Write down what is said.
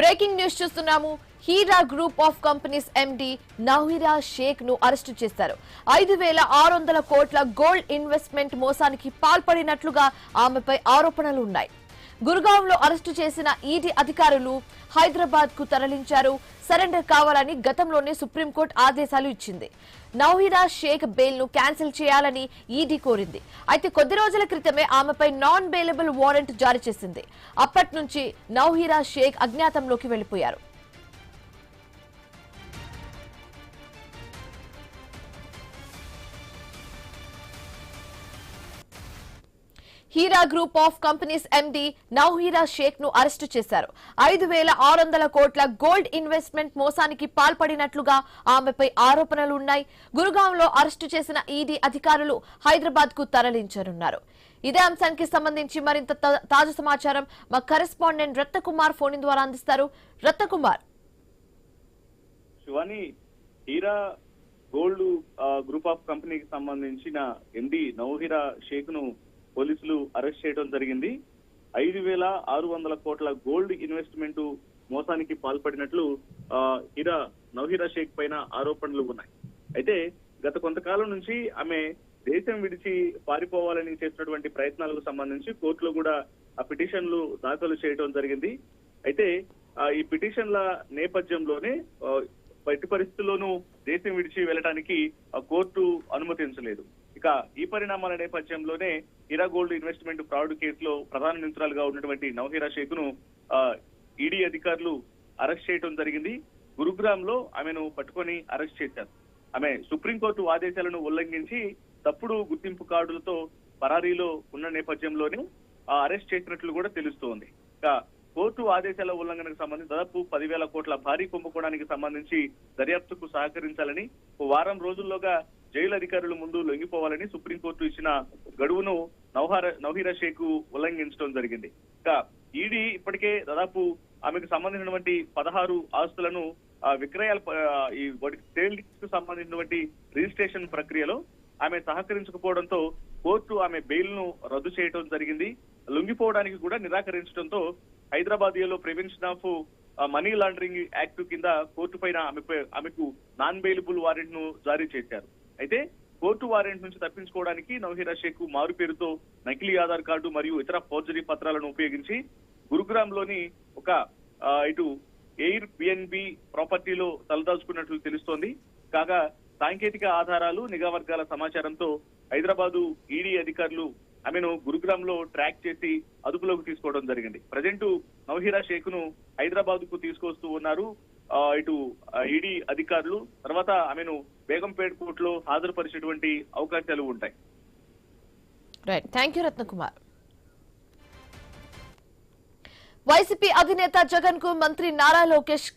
Breaking news చూస్తున్నాము. Heera group of companies MD Nowhera Shaik ను arrest చేశారు. 5,600 కోట్ల గోల్డ్ ఇన్వెస్ట్మెంట్ మోసానికి పాల్పడినట్లుగా ఆమెపై ఆరోపణలు ఉన్నాయి. గుర్గావ్లో అరెస్టు చేసిన ఈడీ అధికారులు హైదరాబాద్ కు తరలించారు. సరెండర్ కావాలని గతంలోనే సుప్రీంకోర్టు ఆదేశాలు ఇచ్చింది. నవీరా షేక్ బెయిల్ ను క్యాన్సిల్ చేయాలని ఈడీ కోరింది. అయితే కొద్ది రోజుల క్రితమే ఆమెపై నాన్ బెయిలబుల్ వారెంట్ జారీ చేసింది. అప్పటి నుంచి నవీరా షేక్ అజ్ఞాతంలోకి వెళ్లిపోయారు. Heera group of companies MD Nowhera Shaik ను అరెస్టు చేశారు. 5,600 కోట్ల గోల్డ్ ఇన్వెస్ట్మెంట్ మోసానికి పాల్పడినట్లుగా ఆమెపై ఆరోపణలు ఉన్నాయి. గురుగాంలో అరెస్టు చేసిన ఈడీ అధికారులు హైదరాబాద్ కు తరలించనున్నారు. ఇదే అంశానికి సంబంధించి మరింత తాజా సమాచారం మా కరెస్పాండెంట్ రత్నకుమార్ ఫోన్ ద్వారా అందిస్తారు. Ratnakumar, Shivani, Heera gold group of కంపెనీకి సంబంధించిన ఎండి నవీరా షేక్ ను పోలీసులు అరెస్ట్ చేయడం జరిగింది. 5,600 కోట్ల గోల్డ్ ఇన్వెస్ట్మెంట్ మోసానికి పాల్పడినట్లు నవీరా షేక్ పైన ఆరోపణలు ఉన్నాయి. అయితే గత కొంతకాలం నుంచి ఆమె దేశం విడిచి పారిపోవాలని చేసినటువంటి ప్రయత్నాలకు సంబంధించి కోర్టులో కూడా ఆ పిటిషన్లు దాఖలు చేయడం జరిగింది. అయితే ఈ పిటిషన్ల నేపథ్యంలోనే ఎట్టి పరిస్థితుల్లోనూ దేశం విడిచి వెళ్ళడానికి కోర్టు అనుమతించలేదు. ఇక ఈ పరిణామాల నేపథ్యంలోనే హీరా గోల్డ్ ఇన్వెస్ట్మెంట్ ఫ్రాడ్ కేసులో ప్రధాన నిందితురాలుగా ఉన్నటువంటి నవీరా షేక్ ను ఈడీ అధికారులు అరెస్ట్ చేయడం జరిగింది. గురుగ్రామ్ లో ఆమెను పట్టుకొని అరెస్ట్ చేశారు. ఆమె సుప్రీంకోర్టు ఆదేశాలను ఉల్లంఘించి తప్పుడు గుర్తింపు కార్డులతో పరారీలో ఉన్న నేపథ్యంలోనే అరెస్ట్ చేసినట్లు కూడా తెలుస్తోంది. ఇక కోర్టు ఆదేశాల ఉల్లంఘనకు సంబంధించి దాదాపు 10,000 కోట్ల భారీ కుంభకోణానికి సంబంధించి దర్యాప్తుకు సహకరించాలని వారం రోజుల్లోగా జైలు అధికారుల ముందు లొంగిపోవాలని సుప్రీంకోర్టు ఇచ్చిన గడువును నవీరా షేక్ ఉల్లంఘించడం జరిగింది. ఇక ఈడీ ఇప్పటికే దాదాపు ఆమెకు సంబంధించినటువంటి 16 ఆస్తులను విక్రయాలు సేల్స్ కు సంబంధించినటువంటి రిజిస్ట్రేషన్ ప్రక్రియలో ఆమె సహకరించకపోవడంతో కోర్టు ఆమె బెయిల్ ను రద్దు చేయడం జరిగింది. లొంగిపోవడానికి కూడా నిరాకరించడంతో హైదరాబాద్ లో prevention of money laundering act కింద కోర్టు పైన ఆమెకు నాన్ బెయిలబుల్ వారెంట్ ను జారీ చేశారు. అయితే కోర్టు వారెంట్ నుంచి తప్పించుకోవడానికి నవీరా షేక్ మారు పేరుతో నకిలీ ఆధార్ కార్డు మరియు ఇతర ఫోర్జరీ పత్రాలను ఉపయోగించి గురుగ్రామ్ లోని ఒక ఎయిర్ బిఎన్బి ప్రాపర్టీలో తలదాచుకున్నట్లు తెలుస్తోంది. కాగా సాంకేతిక ఆధారాలు, నిఘా వర్గాల సమాచారంతో హైదరాబాదు ఈడీ అధికారులు ఆమెను గురుగ్రామ్ లో ట్రాక్ చేసి అదుపులోకి తీసుకోవడం జరిగింది. ప్రజెంట్ నవీరా షేక్ ను హైదరాబాద్ కు తీసుకొస్తూ ఉన్నారు ఈడీ అధికారులు. తర్వాత ఆమెను బేగంపేట్ కోర్టులో హాజరుపరిచేటువంటి అవకాశాలు ఉంటాయి. Right, thank you Ratnakumar. YCP అధినేత జగన్ కు మంత్రి నారా లోకేష్